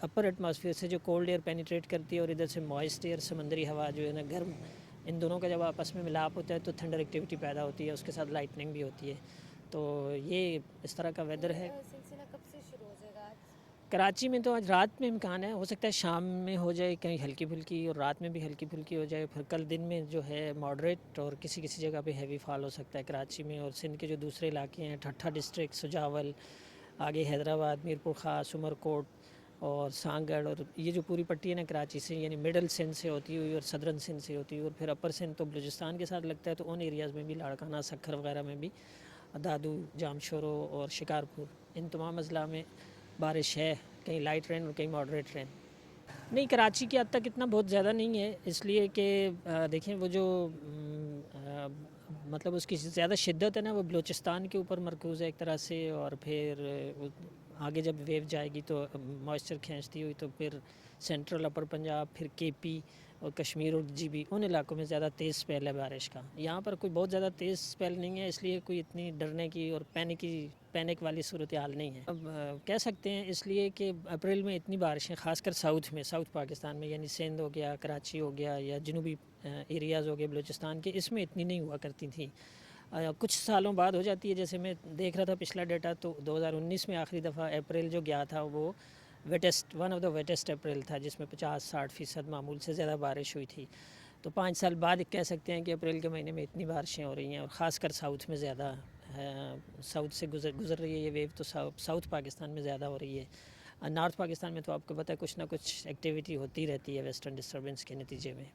اپر atmosphere سے جو cold year penetrate کرتی ہے اور ادھر سے موئسٹ ایئر سمندری ہوا جو ہے نا گرم، ان دونوں کا جب آپس میں ملاپ ہوتا ہے تو تھنڈر ایکٹیویٹی پیدا ہوتی ہے، اس کے ساتھ لائٹننگ بھی ہوتی ہے. تو یہ اس طرح کا ویدر ہے. سلسلہ کب سے شروع ہو جائے گا؟ کراچی میں تو آج رات میں امکان ہے، ہو سکتا ہے شام میں ہو جائے کہیں ہلکی پھلکی، اور رات میں بھی ہلکی پھلکی ہو جائے. پھر کل دن میں جو ہے ماڈریٹ اور کسی کسی جگہ پہ ہیوی فال ہو سکتا ہے کراچی میں. اور سندھ کے جو دوسرے علاقے ہیں، ٹھٹھہ ڈسٹرکٹ، سجاول، آگے حیدرآباد، میرپور خاص، عمر کوٹ اور سانگڑ، اور یہ جو پوری پٹی ہے نا کراچی سے، یعنی مڈل سندھ سے ہوتی ہوئی اور صدرن سندھ سے ہوتی ہوئی اور پھر اپر سندھ تو بلوچستان کے ساتھ لگتا ہے، تو ان ایریاز میں بھی لاڑکانہ، سکھر وغیرہ میں بھی، دادو، جام شورو اور شکارپور، ان تمام اضلاع میں بارش ہے، کہیں لائٹ رین اور کہیں ماڈریٹ رین. نہیں، کراچی کی حد تک اتنا بہت زیادہ نہیں ہے، اس لیے کہ دیکھیں وہ جو مطلب اس کی زیادہ شدت ہے نا، وہ بلوچستان کے اوپر مرکوز ہے ایک طرح سے، اور پھر آگے جب ویو جائے گی تو موئسچر کھینچتی ہوئی تو پھر سینٹرل اپر پنجاب، پھر کے پی اور کشمیر اور جی بی، ان علاقوں میں زیادہ تیز اسپیل ہے بارش کا. یہاں پر کوئی بہت زیادہ تیز اسپیل نہیں ہے، اس لیے کوئی اتنی ڈرنے کی اور پینک والی صورتحال نہیں ہے. اب کہہ سکتے ہیں اس لیے کہ اپریل میں اتنی بارشیں خاص کر ساؤتھ پاکستان میں، یعنی سندھ ہو گیا، کراچی ہو گیا، یا جنوبی ایریاز ہو گئے بلوچستان کے، اس میں اتنی نہیں ہوا کرتی تھیں. کچھ سالوں بعد ہو جاتی ہے. جیسے میں دیکھ رہا تھا پچھلا ڈیٹا، تو 2019 میں آخری دفعہ اپریل جو گیا تھا وہ ون آف دا ویٹسٹ اپریل تھا، جس میں 50-60% معمول سے زیادہ بارش ہوئی تھی. تو 5 سال بعد کہہ سکتے ہیں کہ اپریل کے مہینے میں اتنی بارشیں ہو رہی ہیں، اور خاص کر ساؤتھ میں زیادہ ساؤتھ سے گزر رہی ہے یہ ویو، تو ساؤتھ پاکستان میں زیادہ ہو رہی ہے. نارتھ پاکستان میں تو آپ کو پتہ ہے کچھ نہ کچھ ایکٹیویٹی ہوتی رہتی ہے ویسٹرن ڈسٹربنس کے نتیجے میں.